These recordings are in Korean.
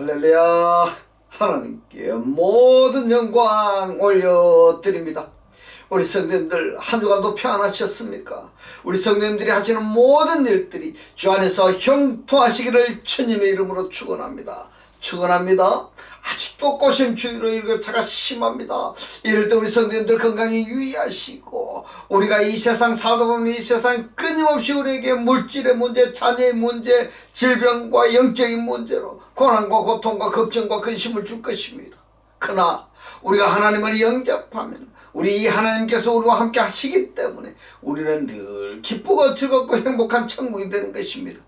할렐루야. 하나님께 모든 영광 올려드립니다. 우리 성도님들 한 주간도 평안하셨습니까? 우리 성도님들이 하시는 모든 일들이 주 안에서 형통하시기를 주님의 이름으로 축원합니다. 축원합니다. 아직도 고심주의로 일교차가 심합니다. 이럴 때 우리 성도님들 건강히 유의하시고, 우리가 이 세상 살다 보면 이 세상 끊임없이 우리에게 물질의 문제, 자녀의 문제, 질병과 영적인 문제로 고난과 고통과 걱정과 근심을 줄 것입니다. 그러나 우리가 하나님을 영접하면 우리 이 하나님께서 우리와 함께 하시기 때문에 우리는 늘 기쁘고 즐겁고 행복한 천국이 되는 것입니다.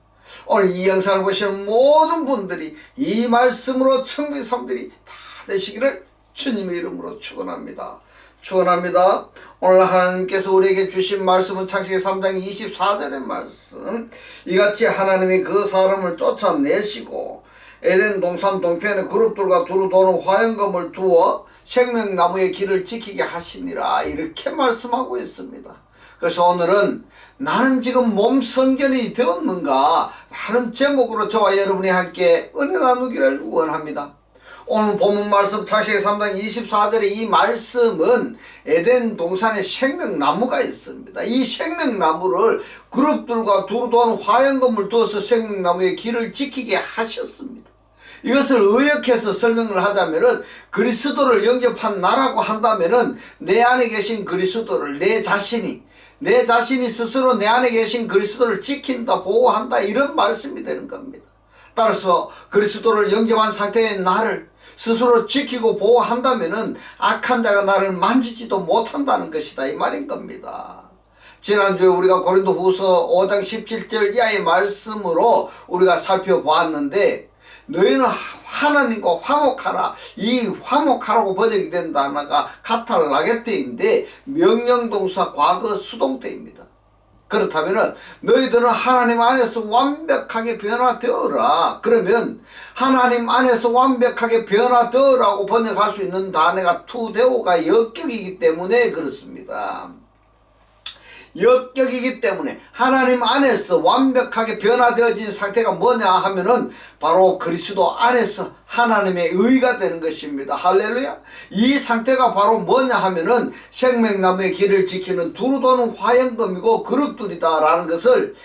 오늘 이 영상을 보시는 모든 분들이 이 말씀으로 천국의 삶들이 다 되시기를 주님의 이름으로 축원합니다. 축원합니다. 오늘 하나님께서 우리에게 주신 말씀은 창세기 3장 24절의 말씀. 이같이 하나님이 그 사람을 쫓아내시고 에덴 동산 동편에 그룹들과 두루 도는 화영검을 두어 생명나무의 길을 지키게 하시니라, 이렇게 말씀하고 있습니다. 그래서 오늘은 나는 지금 몸 성전이 되었는가 라는 제목으로 저와 여러분이 함께 은혜 나누기를 원합니다. 오늘 본문 말씀 창세기 3장 24절의 이 말씀은 에덴 동산에 생명나무가 있습니다. 이 생명나무를 그룹들과 두루 도는 화영검을 두어서 생명나무의 길을 지키게 하셨습니다. 이것을 의역해서 설명을 하자면은, 그리스도를 영접한 나라고 한다면은 내 안에 계신 그리스도를 내 자신이 스스로 내 안에 계신 그리스도를 지킨다, 보호한다, 이런 말씀이 되는 겁니다. 따라서 그리스도를 영접한 상태의 나를 스스로 지키고 보호한다면은 악한 자가 나를 만지지도 못한다는 것이다, 이 말인 겁니다. 지난주에 우리가 고린도후서 5장 17절 이하의 말씀으로 우리가 살펴보았는데, 너희는 하나님과 화목하라. 이 화목하라고 번역이 된 단어가 카탈라게테인데 명령동사 과거 수동태입니다. 그렇다면 너희들은 하나님 안에서 완벽하게 변화되어라. 그러면 하나님 안에서 완벽하게 변화되어라고 번역할 수 있는 단어가 투데오가 역격이기 때문에 그렇습니다. 역격이기 때문에 하나님 안에서 완벽하게 변화되어진 상태가 뭐냐 하면은 바로 그리스도 안에서 하나님의 의가 되는 것입니다. 할렐루야. 이 상태가 바로 뭐냐 하면은 생명나무의 길을 지키는 두루 도는 화영검이고 그룹들이다 라는 것을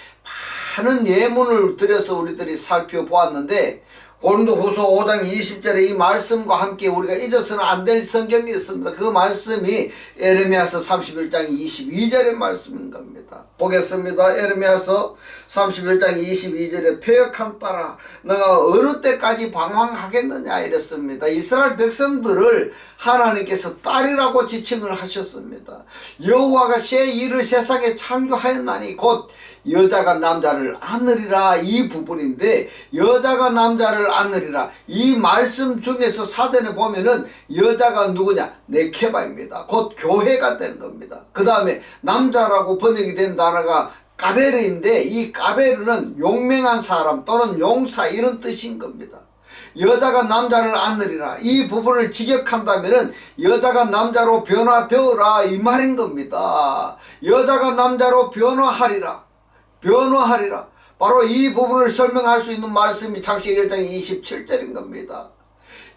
많은 예문을 들여서 우리들이 살펴보았는데, 고린도후서 5장 20절의 이 말씀과 함께 우리가 잊어서는 안 될 성경이 있습니다. 그 말씀이 에레미야서 31장 22절의 말씀인 겁니다. 보겠습니다. 에레미야서 31장 22절에 표역한 따라 너가 어느 때까지 방황하겠느냐 이랬습니다. 이스라엘 백성들을 하나님께서 딸이라고 지칭을 하셨습니다. 여호와가 새 일을 세상에 창조하였나니 곧 여자가 남자를 안으리라, 이 부분인데, 여자가 남자를 안으리라 이 말씀 중에서 사전에 보면은 여자가 누구냐, 네케바입니다. 곧 교회가 되는 겁니다. 그 다음에 남자라고 번역이 된 단어가 까베르인데, 이 까베르는 용맹한 사람 또는 용사, 이런 뜻인 겁니다. 여자가 남자를 안으리라 이 부분을 직역한다면은 여자가 남자로 변화되어라, 이 말인 겁니다. 여자가 남자로 변화하리라. 바로 이 부분을 설명할 수 있는 말씀이 창세기 1장 27절인 겁니다.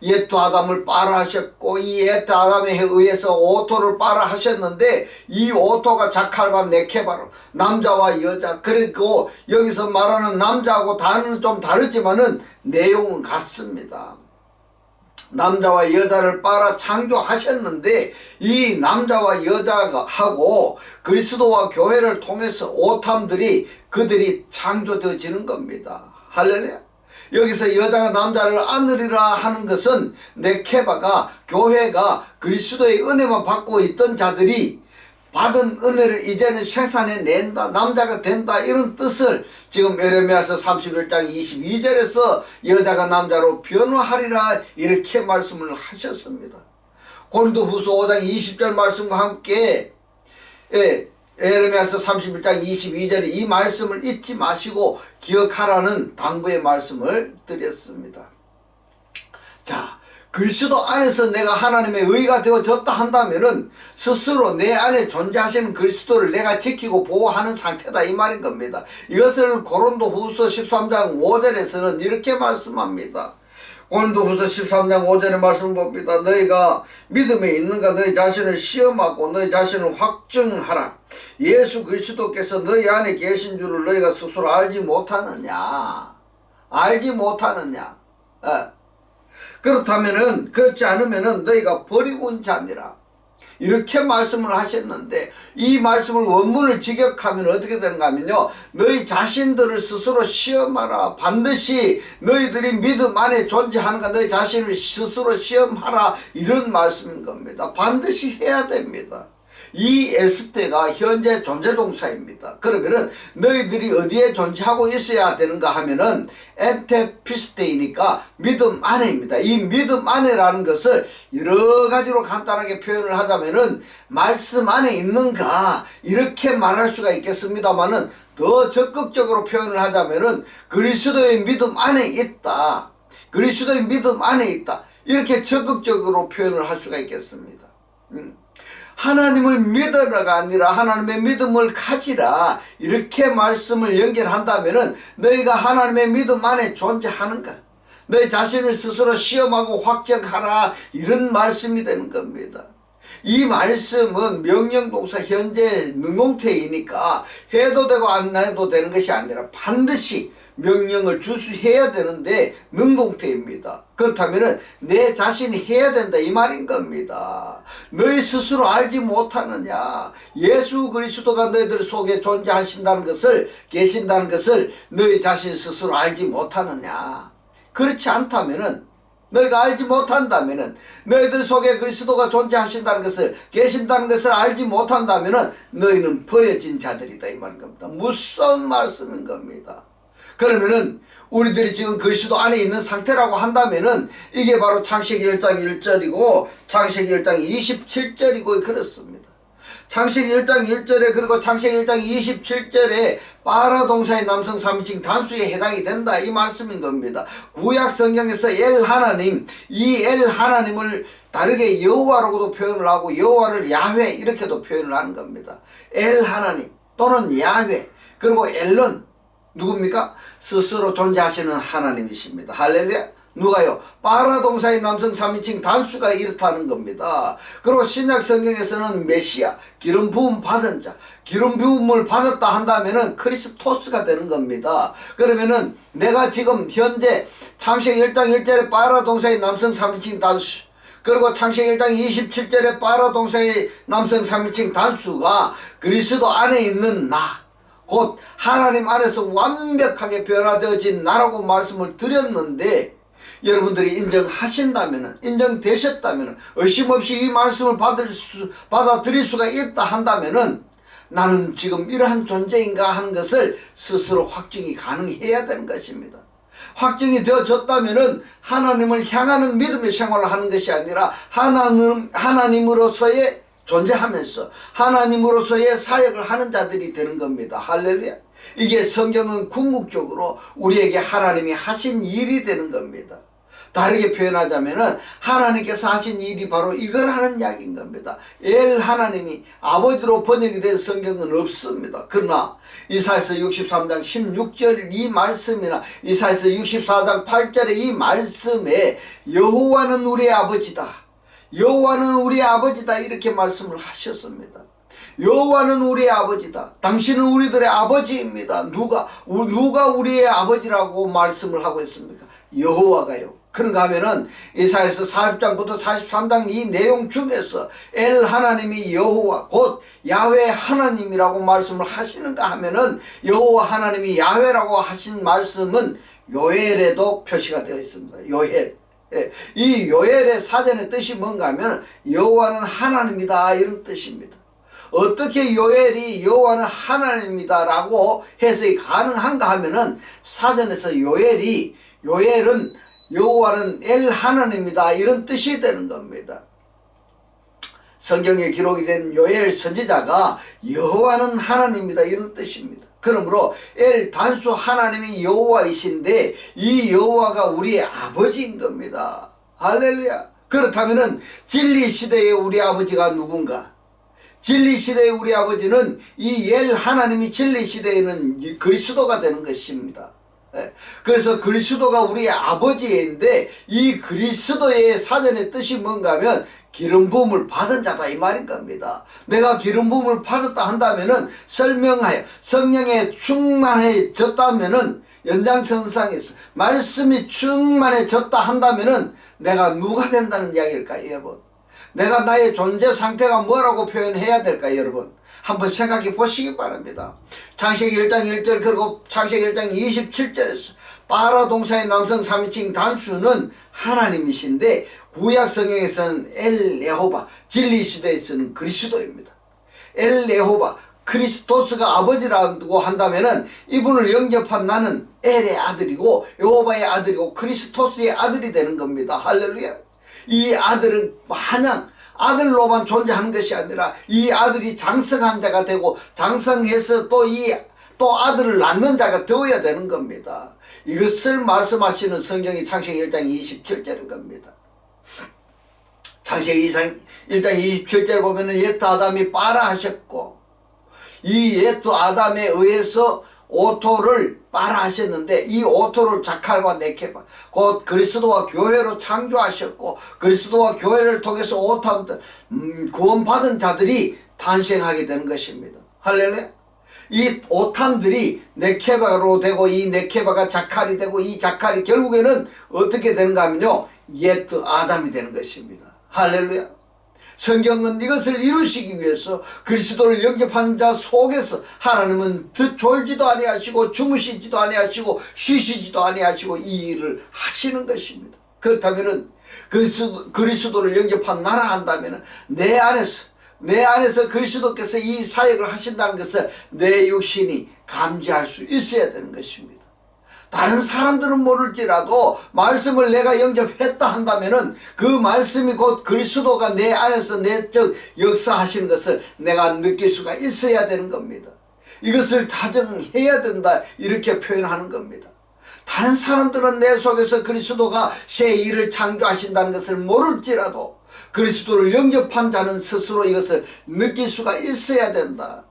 옛 아담을 빠라하셨고 이 옛 아담에 의해서 오토를 빠라하셨는데, 이 오토가 자칼과 네케바로 남자와 여자, 그리고 여기서 말하는 남자하고 단어는 좀 다르지만은 내용은 같습니다. 남자와 여자를 빨아 창조하셨는데, 이 남자와 여자하고 그리스도와 교회를 통해서 오탐들이 그들이 창조되어지는 겁니다. 할렐루야. 여기서 여자가 남자를 안으리라 하는 것은 네케바가, 교회가 그리스도의 은혜만 받고 있던 자들이 받은 은혜를 이제는 생산해낸다, 남자가 된다, 이런 뜻을 지금 에레미야서 31장 22절에서 여자가 남자로 변화하리라, 이렇게 말씀을 하셨습니다. 고린도후서 5장 20절 말씀과 함께 에레미야서 31장 22절에 이 말씀을 잊지 마시고 기억하라는 당부의 말씀을 드렸습니다. 자, 그리스도 안에서 내가 하나님의 의가 되어졌다 한다면은 스스로 내 안에 존재하시는 그리스도를 내가 지키고 보호하는 상태다, 이 말인 겁니다. 이것을 고린도후서 13장 5절에서는 이렇게 말씀합니다. 고린도후서 13장 5절의 말씀 봅니다. 너희가 믿음에 있는가 너희 자신을 시험하고 너희 자신을 확증하라. 예수 그리스도께서 너희 안에 계신 줄을 너희가 스스로 알지 못하느냐. 알지 못하느냐. 그렇다면은 그렇지 않으면은 너희가 버리고 온 자니라. 이렇게 말씀을 하셨는데 이 말씀을 원문을 직역하면 어떻게 되는가 하면요. 너희 자신들을 스스로 시험하라. 반드시 너희들이 믿음 안에 존재하는가 너희 자신을 스스로 시험하라. 이런 말씀인 겁니다. 반드시 해야 됩니다. 이 에스테가 현재 존재동사입니다. 그러면은 너희들이 어디에 존재하고 있어야 되는가 하면은 엔테피스테이니까 믿음 안에입니다. 이 믿음 안에라는 것을 여러 가지로 간단하게 표현을 하자면은 말씀 안에 있는가 이렇게 말할 수가 있겠습니다만은 더 적극적으로 표현을 하자면은 그리스도의 믿음 안에 있다. 그리스도의 믿음 안에 있다. 이렇게 적극적으로 표현을 할 수가 있겠습니다. 하나님을 믿어라가 아니라 하나님의 믿음을 가지라 이렇게 말씀을 연결한다면은 너희가 하나님의 믿음 안에 존재하는가 너희 자신을 스스로 시험하고 확정하라 이런 말씀이 되는 겁니다. 이 말씀은 명령동사 현재 능동태이니까 해도 되고 안 해도 되는 것이 아니라 반드시 명령을 주수해야 되는데 능동태입니다. 그렇다면 내 자신이 해야 된다 이 말인 겁니다. 너희 스스로 알지 못하느냐. 예수 그리스도가 너희들 속에 존재하신다는 것을 계신다는 것을 너희 자신 스스로 알지 못하느냐. 그렇지 않다면은 너희가 알지 못한다면은 너희들 속에 그리스도가 존재하신다는 것을 계신다는 것을 알지 못한다면은 너희는 버려진 자들이다 이 말인 겁니다. 무서운 말씀인 겁니다. 그러면은 우리들이 지금 그리스도 안에 있는 상태라고 한다면은 이게 바로 창세기 1장 1절이고 창세기 1장 27절이고 그렇습니다. 창세기 1장 1절에 그리고 창세기 1장 27절에 빠라 동사의 남성 3인칭 단수에 해당이 된다 이 말씀인 겁니다. 구약 성경에서 엘 하나님 이 엘 하나님을 다르게 여호와라고도 표현을 하고 여호와를 야훼 이렇게도 표현을 하는 겁니다. 엘 하나님 또는 야훼 그리고 엘은 누굽니까? 스스로 존재하시는 하나님이십니다. 할렐루야. 누가요? 빠라 동사의 남성 3인칭 단수가 이렇다는 겁니다. 그리고 신약 성경에서는 메시아, 기름 부음 받은 자, 기름 부음을 받았다 한다면은 크리스토스가 되는 겁니다. 그러면은 내가 지금 현재 창세기 1장 1절에 빠라 동사의 남성 3인칭 단수 그리고 창세기 1장 27절에 빠라 동사의 남성 3인칭 단수가 그리스도 안에 있는 나 곧 하나님 안에서 완벽하게 변화되어진 나라고 말씀을 드렸는데 여러분들이 인정하신다면 인정되셨다면 의심 없이 이 말씀을 받아들일 수가 있다 한다면 나는 지금 이러한 존재인가 하는 것을 스스로 확증이 가능해야 되는 것입니다. 확증이 되어졌다면 하나님을 향하는 믿음의 생활을 하는 것이 아니라 하나님으로서의 존재하면서 하나님으로서의 사역을 하는 자들이 되는 겁니다. 할렐루야. 이게 성경은 궁극적으로 우리에게 하나님이 하신 일이 되는 겁니다. 다르게 표현하자면 하나님께서 하신 일이 바로 이걸 하는 이야기인 겁니다. 엘 하나님이 아버지로 번역이 된 성경은 없습니다. 그러나 이사야서 63장 16절 이 말씀이나 이사야서 64장 8절의 이 말씀에 여호와는 우리의 아버지다. 여호와는 우리의 아버지다 이렇게 말씀을 하셨습니다. 여호와는 우리의 아버지다. 당신은 우리들의 아버지입니다. 누가 우리의 아버지라고 말씀을 하고 있습니까? 여호와가요. 그런가 하면은 이사야서 40장부터 43장 이 내용 중에서 엘 하나님이 여호와 곧 야훼 하나님이라고 말씀을 하시는가 하면은 여호와 하나님이 야훼라고 하신 말씀은 요엘에도 표시가 되어 있습니다. 요엘. 이 요엘의 사전의 뜻이 뭔가 하면 여호와는 하나님이다 이런 뜻입니다. 어떻게 요엘이 여호와는 하나님이다 라고 해석이 가능한가 하면은 사전에서 요엘은 여호와는 엘 하나님이다 이런 뜻이 되는 겁니다. 성경에 기록이 된 요엘 선지자가 여호와는 하나님이다 이런 뜻입니다. 그러므로 엘 단수 하나님이 여호와이신데 이 여호와가 우리의 아버지인 겁니다. 할렐루야. 그렇다면은 진리 시대의 우리 아버지가 누군가? 진리 시대의 우리 아버지는 이 엘 하나님이 진리 시대에는 그리스도가 되는 것입니다. 그래서 그리스도가 우리의 아버지인데 이 그리스도의 사전의 뜻이 뭔가 하면 기름 부음을 받은 자다 이 말인 겁니다. 내가 기름 부음을 받았다 한다면은 설명하여 성령에 충만해졌다면은 연장선상에서 말씀이 충만해졌다 한다면은 내가 누가 된다는 이야기일까요, 여러분? 내가 나의 존재 상태가 뭐라고 표현해야 될까요, 여러분? 한번 생각해 보시기 바랍니다. 창세기 1장 1절 그리고 창세기 1장 27절에서 빠라 동사의 남성 3인칭 단수는 하나님이신데 구약 성경에서는 엘 여호바, 진리 시대에서는 그리스도입니다. 엘 여호바, 크리스토스가 아버지라고 한다면은 이분을 영접한 나는 엘의 아들이고 여호바의 아들이고 크리스토스의 아들이 되는 겁니다. 할렐루야. 이 아들은 마냥 아들로만 존재하는 것이 아니라 이 아들이 장성한 자가 되고 장성해서 또 아들을 낳는 자가 되어야 되는 겁니다. 이것을 말씀하시는 성경이 창세기 1장 27절인 겁니다. 창세기 1장 27절 보면은 옛 아담이 빠라 하셨고 이 옛 아담에 의해서 오토를 빠라 하셨는데 이 오토를 자칼과 네케바 곧 그리스도와 교회로 창조하셨고 그리스도와 교회를 통해서 오탐들 구원받은 자들이 탄생하게 되는 것입니다. 할렐루야. 이 오탐들이 네케바로 되고 이 네케바가 자칼이 되고 이 자칼이 결국에는 어떻게 되는가 하면요 옛 아담이 되는 것입니다. 할렐루야. 성경은 이것을 이루시기 위해서 그리스도를 영접한 자 속에서 하나님은 졸지도 아니하시고 주무시지도 아니하시고 쉬시지도 아니하시고 이 일을 하시는 것입니다. 그렇다면은 그리스도를 영접한 나라 한다면은 내 안에서 그리스도께서 이 사역을 하신다는 것을 내 육신이 감지할 수 있어야 되는 것입니다. 다른 사람들은 모를지라도 말씀을 내가 영접했다 한다면은 그 말씀이 곧 그리스도가 내 안에서 내적 역사하시는 것을 내가 느낄 수가 있어야 되는 겁니다. 이것을 자정해야 된다 이렇게 표현하는 겁니다. 다른 사람들은 내 속에서 그리스도가 새 일을 창조하신다는 것을 모를지라도 그리스도를 영접한 자는 스스로 이것을 느낄 수가 있어야 된다.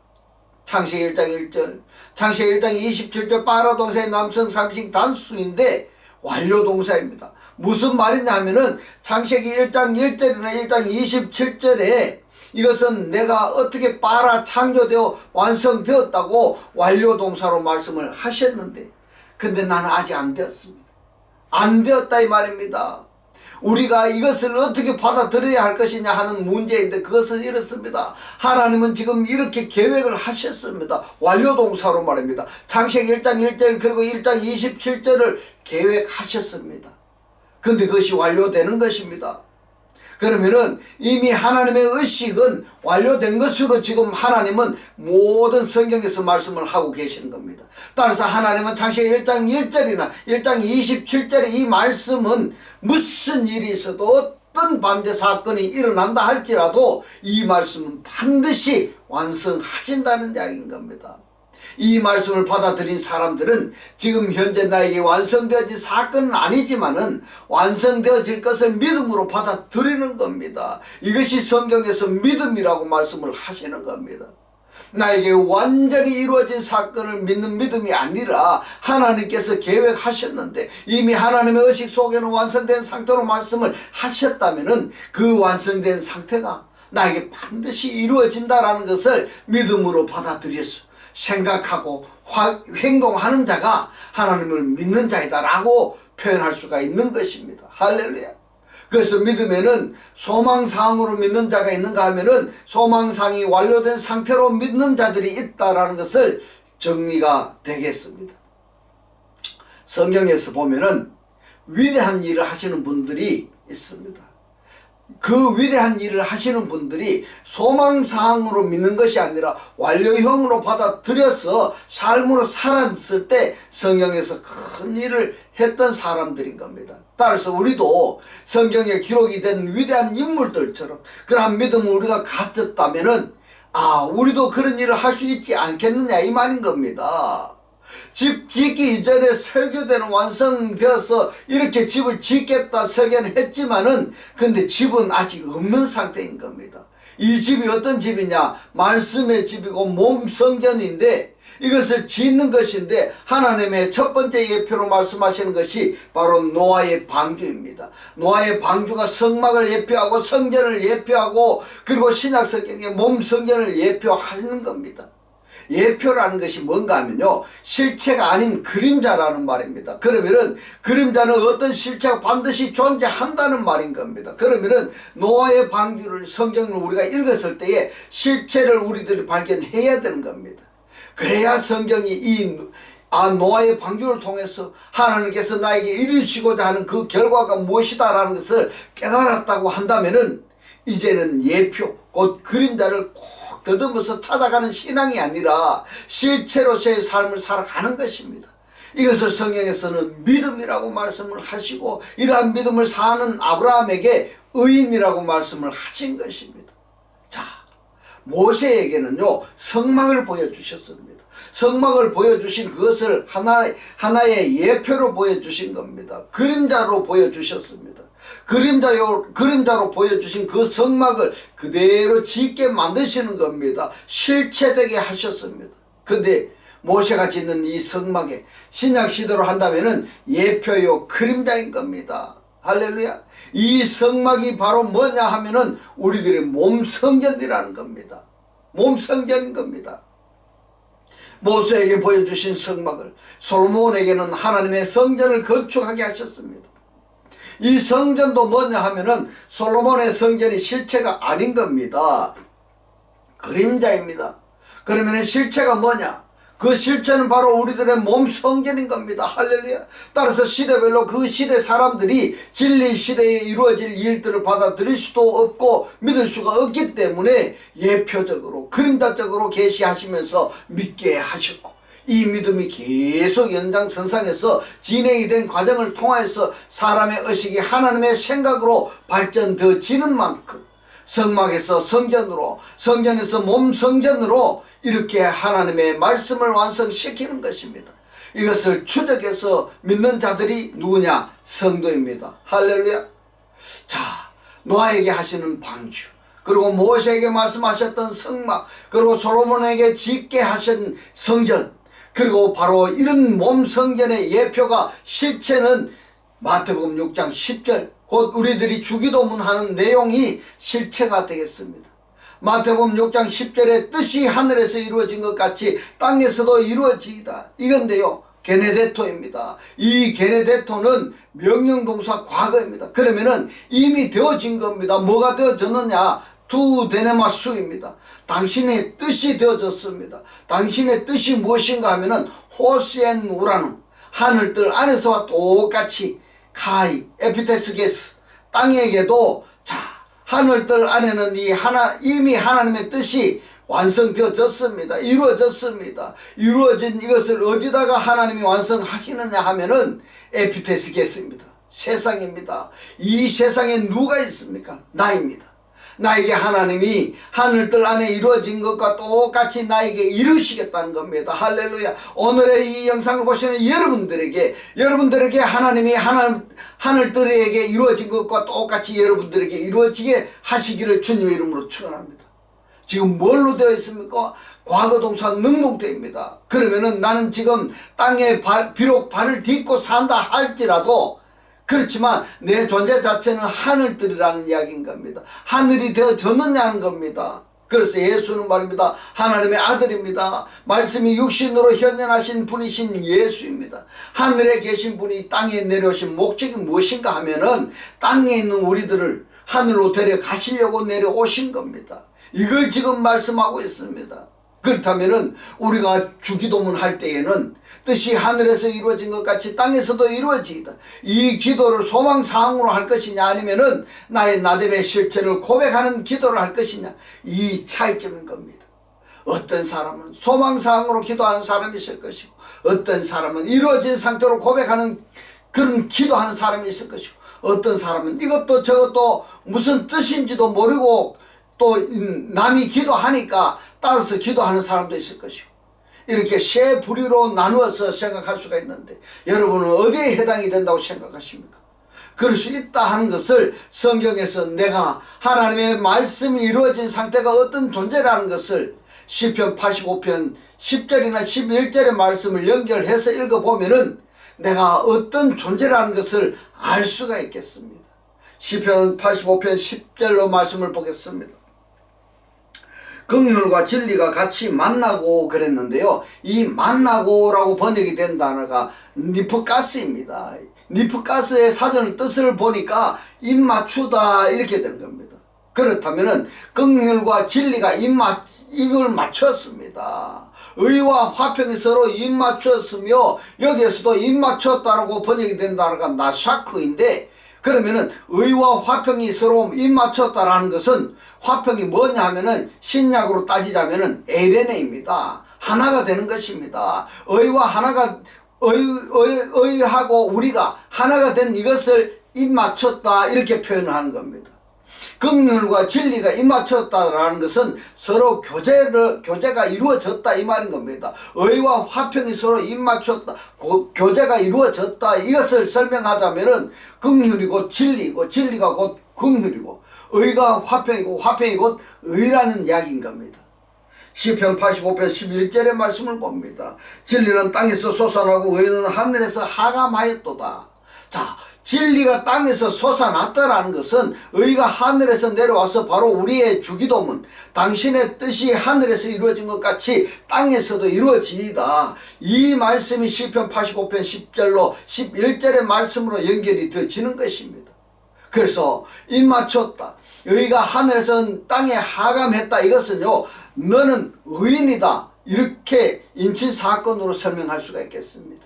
창세기 1장 1절 창세기 1장 27절 빠라 동사의 남성 3인칭 단수인데 완료 동사입니다. 무슨 말이냐 하면은 창세기 1장 1절이나 1장 27절에 이것은 내가 어떻게 빠라 창조되어 완성되었다고 완료 동사로 말씀을 하셨는데 근데 나는 아직 안 되었습니다. 안 되었다 이 말입니다. 우리가 이것을 어떻게 받아들여야 할 것이냐 하는 문제인데 그것은 이렇습니다. 하나님은 지금 이렇게 계획을 하셨습니다. 완료동사로 말입니다. 창세기 1장 1절 그리고 1장 27절을 계획하셨습니다. 근데 그것이 완료되는 것입니다. 그러면은 이미 하나님의 의식은 완료된 것으로 지금 하나님은 모든 성경에서 말씀을 하고 계시는 겁니다. 따라서 하나님은 창세기 1장 1절이나 1장 27절의 이 말씀은 무슨 일이 있어도 어떤 반대 사건이 일어난다 할지라도 이 말씀은 반드시 완성하신다는 이야기인 겁니다. 이 말씀을 받아들인 사람들은 지금 현재 나에게 완성되어진 사건은 아니지만은 완성되어질 것을 믿음으로 받아들이는 겁니다. 이것이 성경에서 믿음이라고 말씀을 하시는 겁니다. 나에게 완전히 이루어진 사건을 믿는 믿음이 아니라 하나님께서 계획하셨는데 이미 하나님의 의식 속에는 완성된 상태로 말씀을 하셨다면은 그 완성된 상태가 나에게 반드시 이루어진다라는 것을 믿음으로 받아들여서 생각하고 행동하는 자가 하나님을 믿는 자이다 라고 표현할 수가 있는 것입니다. 할렐루야. 그래서 믿음에는 소망사항으로 믿는 자가 있는가 하면은 소망사항이 완료된 상태로 믿는 자들이 있다라는 것을 정리가 되겠습니다. 성경에서 보면은 위대한 일을 하시는 분들이 있습니다. 그 위대한 일을 하시는 분들이 소망사항으로 믿는 것이 아니라 완료형으로 받아들여서 삶으로 살았을 때 성경에서 큰 일을 했던 사람들인 겁니다. 따라서 우리도 성경에 기록이 된 위대한 인물들처럼 그러한 믿음을 우리가 가졌다면은 우리도 그런 일을 할 수 있지 않겠느냐 이 말인 겁니다. 집 짓기 이전에 설계되는 완성되어서 이렇게 집을 짓겠다 설계는 했지만은 근데 집은 아직 없는 상태인 겁니다. 이 집이 어떤 집이냐? 말씀의 집이고 몸 성전인데 이것을 짓는 것인데 하나님의 첫 번째 예표로 말씀하시는 것이 바로 노아의 방주입니다. 노아의 방주가 성막을 예표하고 성전을 예표하고 그리고 신약 성경의 몸 성전을 예표하는 겁니다. 예표라는 것이 뭔가 하면요, 실체가 아닌 그림자라는 말입니다. 그러면은 그림자는 어떤 실체가 반드시 존재한다는 말인 겁니다. 그러면은 노아의 방주를 성경을 우리가 읽었을 때에 실체를 우리들이 발견해야 되는 겁니다. 그래야 성경이 노아의 방주를 통해서 하나님께서 나에게 이루시고자 하는 그 결과가 무엇이다라는 것을 깨달았다고 한다면은 이제는 예표, 곧 그림자를 꼭 더듬어서 찾아가는 신앙이 아니라 실체로서의 삶을 살아가는 것입니다. 이것을 성경에서는 믿음이라고 말씀을 하시고 이러한 믿음을 사는 아브라함에게 의인이라고 말씀을 하신 것입니다. 자, 모세에게는요 성막을 보여주셨습니다. 성막을 보여주신 그것을 하나의 예표로 보여주신 겁니다. 그림자로 보여주셨습니다. 그림자로 보여주신 그 성막을 그대로 짓게 만드시는 겁니다. 실체되게 하셨습니다. 근데 모세가 짓는 이 성막에 신약 시대로 한다면은 예표요 그림자인 겁니다. 할렐루야. 이 성막이 바로 뭐냐 하면은 우리들의 몸 성전이라는 겁니다. 몸 성전인 겁니다. 모세에게 보여주신 성막을 솔로몬에게는 하나님의 성전을 건축하게 하셨습니다. 이 성전도 뭐냐 하면은 솔로몬의 성전이 실체가 아닌 겁니다. 그림자입니다. 그러면 실체가 뭐냐? 그 실체는 바로 우리들의 몸 성전인 겁니다. 할렐루야. 따라서 시대별로 그 시대 사람들이 진리 시대에 이루어질 일들을 받아들일 수도 없고 믿을 수가 없기 때문에 예표적으로 그림자적으로 계시하시면서 믿게 하셨고, 이 믿음이 계속 연장선상에서 진행이 된 과정을 통해서 사람의 의식이 하나님의 생각으로 발전되어지는 만큼 성막에서 성전으로, 성전에서 몸 성전으로 이렇게 하나님의 말씀을 완성시키는 것입니다. 이것을 추적해서 믿는 자들이 누구냐? 성도입니다. 할렐루야. 자, 노아에게 하시는 방주, 그리고 모세에게 말씀하셨던 성막, 그리고 솔로몬에게 짓게 하신 성전, 그리고 바로 이런 몸 성전의 예표가 실체는 마태복음 6장 10절 곧 우리들이 주기도문 하는 내용이 실체가 되겠습니다. 마태복음 6장 10절의 뜻이 하늘에서 이루어진 것 같이 땅에서도 이루어지이다. 이건데요, 게네데토입니다. 이 게네데토는 명령동사 과거입니다. 그러면은 이미 되어진 겁니다. 뭐가 되어졌느냐? 두데네마수입니다. 당신의 뜻이 되어졌습니다. 당신의 뜻이 무엇인가 하면은 호시엔 우라누, 하늘뜰 안에서와 똑같이 카이 에피테스게스, 땅에게도 자 하늘뜰 안에는 이미 하나님의 뜻이 완성되어졌습니다. 이루어졌습니다. 이루어진 이것을 어디다가 하나님이 완성하시느냐 하면은 에피테스게스입니다. 세상입니다. 이 세상에 누가 있습니까? 나입니다. 나에게 하나님이 하늘뜰 안에 이루어진 것과 똑같이 나에게 이루시겠다는 겁니다. 할렐루야. 오늘의 이 영상을 보시는 여러분들에게 하나님이 하늘뜰에게 이루어진 것과 똑같이 여러분들에게 이루어지게 하시기를 주님의 이름으로 축원합니다. 지금 뭘로 되어 있습니까? 과거동사 능동태입니다. 그러면은 나는 지금 땅에 비록 발을 딛고 산다 할지라도, 그렇지만 내 존재 자체는 하늘뜰이라는 이야기인 겁니다. 하늘이 되어졌느냐는 겁니다. 그래서 예수는 말입니다. 하나님의 아들입니다. 말씀이 육신으로 현현하신 분이신 예수입니다. 하늘에 계신 분이 땅에 내려오신 목적이 무엇인가 하면은 땅에 있는 우리들을 하늘로 데려가시려고 내려오신 겁니다. 이걸 지금 말씀하고 있습니다. 그렇다면은 우리가 주기도문 할 때에는 뜻이 하늘에서 이루어진 것 같이 땅에서도 이루어지이다. 이 기도를 소망사항으로 할 것이냐 아니면은 나의 나됨의 실체를 고백하는 기도를 할 것이냐, 이 차이점인 겁니다. 어떤 사람은 소망사항으로 기도하는 사람이 있을 것이고, 어떤 사람은 이루어진 상태로 고백하는 그런 기도하는 사람이 있을 것이고, 어떤 사람은 이것도 저것도 무슨 뜻인지도 모르고 또 남이 기도하니까 따라서 기도하는 사람도 있을 것이고, 이렇게 세 부류로 나누어서 생각할 수가 있는데 여러분은 어디에 해당이 된다고 생각하십니까? 그럴 수 있다 하는 것을 성경에서 내가 하나님의 말씀이 이루어진 상태가 어떤 존재라는 것을 시편 85편 10절이나 11절의 말씀을 연결해서 읽어보면은 내가 어떤 존재라는 것을 알 수가 있겠습니다. 시편 85편 10절로 말씀을 보겠습니다. 긍휼과 진리가 같이 만나고 그랬는데요. 이 만나고라고 번역이 된 단어가 니프가스입니다. 니프가스의 사전 뜻을 보니까 입맞추다 이렇게 된 겁니다. 그렇다면은 긍휼과 진리가 입을 맞췄습니다. 의와 화평이 서로 입맞췄으며 여기에서도 입맞췄다라고 번역이 된 단어가 나샤크인데, 그러면은 의와 화평이 서로 입맞췄다라는 것은 화평이 뭐냐 하면은 신약으로 따지자면은 에레네입니다. 하나가 되는 것입니다. 의와 하나가 의하고 우리가 하나가 된 이것을 입맞췄다 이렇게 표현을 하는 겁니다. 긍휼과 진리가 입맞췄다라는 것은 서로 교제가 이루어졌다 이 말인 겁니다. 의와 화평이 서로 입맞췄다, 교제가 이루어졌다 이것을 설명하자면은 긍휼이 곧 진리이고 진리가 곧 긍휼이고 의가 화평이고 화평이 곧 의라는 이야기인 겁니다. 시편 85편 11절의 말씀을 봅니다. 진리는 땅에서 솟아나고 의는 하늘에서 하감하였도다. 자, 진리가 땅에서 솟아났다라는 것은 의가 하늘에서 내려와서 바로 우리의 주기도문, 당신의 뜻이 하늘에서 이루어진 것 같이 땅에서도 이루어지이다. 이 말씀이 시편 85편 10절로 11절의 말씀으로 연결이 되어지는 것입니다. 그래서 입맞췄다, 의가 하늘에서 땅에 하감했다, 이것은요 너는 의인이다 이렇게 인치사건으로 설명할 수가 있겠습니다.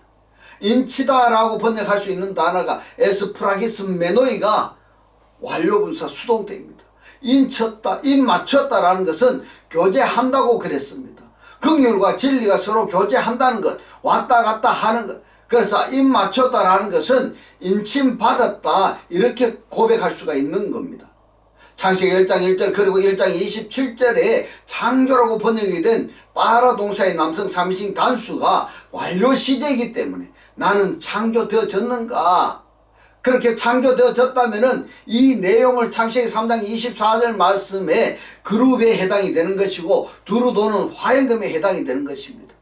인치다라고 번역할 수 있는 단어가 에스프라기스 메노이가 완료분사 수동태입니다. 인쳤다, 입맞췄다라는 것은 교제한다고 그랬습니다. 긍휼과 진리가 서로 교제한다는 것, 왔다 갔다 하는 것, 그래서 입맞췄다라는 것은 인침받았다 이렇게 고백할 수가 있는 겁니다. 창세기 1장 1절 그리고 1장 27절에 창조라고 번역이 된 빠라 동사의 남성 3인칭 단수가 완료 시제이기 때문에 나는 창조되어졌는가, 그렇게 창조되어졌다면은 이 내용을 창세기 3장 24절 말씀에 그룹에 해당이 되는 것이고 두루 도는 화염금에 해당이 되는 것입니다.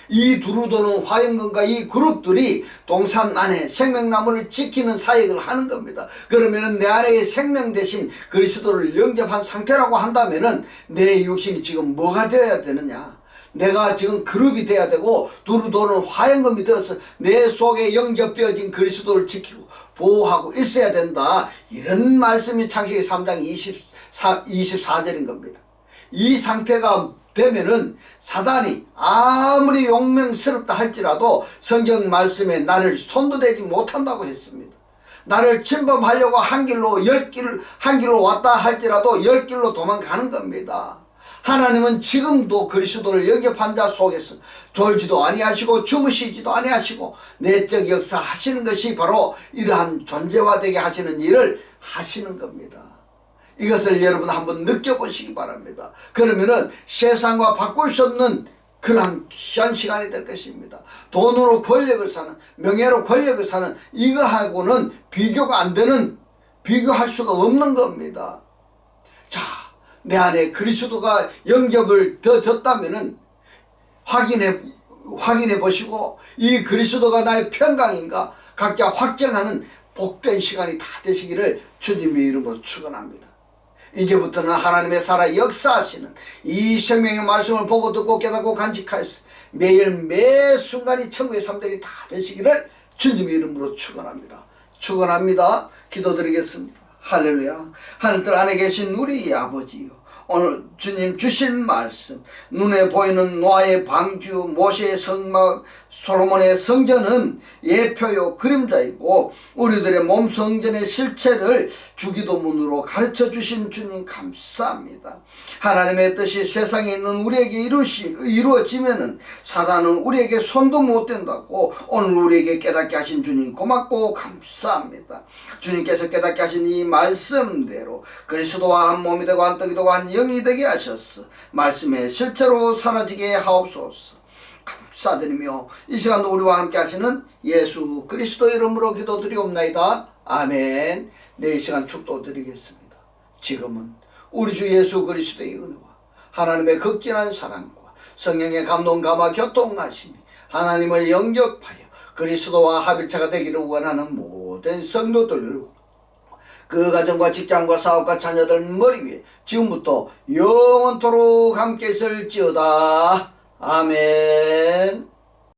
이 두루 도는 화염금과 이 그룹들이 동산 안에 생명나무를 지키는 사역을 하는 겁니다. 그러면은 내 안에 생명 대신 그리스도를 영접한 상태라고 한다면은 내 육신이 지금 뭐가 되어야 되느냐? 내가 지금 그룹이 돼야 되고 두루 도는 화염금이 되어서 내 속에 영접되어진 그리스도를 지키고 보호하고 있어야 된다. 이런 말씀이 창세기 3장 24절인 겁니다. 이 상태가 되면은 사단이 아무리 용맹스럽다 할지라도 성경 말씀에 나를 손도 대지 못한다고 했습니다. 나를 침범하려고 한 길로 왔다 할지라도 10길로 도망가는 겁니다. 하나님은 지금도 그리스도를 영접한 자 속에서 졸지도 아니하시고 주무시지도 아니하시고 내적 역사 하시는 것이 바로 이러한 존재화되게 하시는 일을 하시는 겁니다. 이것을 여러분 한번 느껴보시기 바랍니다. 그러면은 세상과 바꿀 수 없는 그러한 귀한 시간이 될 것입니다. 돈으로 권력을 사는, 명예로 권력을 사는 이거하고는 비교가 안 되는, 비교할 수가 없는 겁니다. 자, 내 안에 그리스도가 영접을 되어졌다면은 확인해 보시고 이 그리스도가 나의 평강인가 각자 확정하는 복된 시간이 다 되시기를 주님의 이름으로 축원합니다. 이제부터는 하나님의 살아 역사하시는 이 생명의 말씀을 보고 듣고 깨닫고 간직하여서 매일 매 순간이 천국의 삶들이 다 되시기를 주님의 이름으로 축원합니다. 축원합니다. 기도드리겠습니다. 할렐루야. 하늘들 안에 계신 우리 아버지요, 오늘 주님 주신 말씀, 눈에 보이는 노아의 방주, 모세의 성막, 솔로몬의 성전은 예표요 그림자이고 우리들의 몸 성전의 실체를 주기도문으로 가르쳐 주신 주님 감사합니다. 하나님의 뜻이 세상에 있는 우리에게 이루어지면은 사단은 우리에게 손도 못 댄다고 오늘 우리에게 깨닫게 하신 주님 고맙고 감사합니다. 주님께서 깨닫게 하신 이 말씀대로 그리스도와 한 몸이 되고 한 떡이 되고 한 영이 되게 하셨어 말씀의 실체로 사라지게 하옵소서. 감사드리며 이 시간도 우리와 함께 하시는 예수 그리스도 이름으로 기도드리옵나이다. 아멘. 네, 이 시간 축도드리겠습니다. 지금은 우리 주 예수 그리스도의 은혜와 하나님의 극진한 사랑과 성령의 감동 감화 교통하심이 하나님을 영접하여 그리스도와 합일체가 되기를 원하는 모든 성도들, 그 가정과 직장과 사업과 자녀들 머리 위에 지금부터 영원토록 함께 있을지어다. 아멘.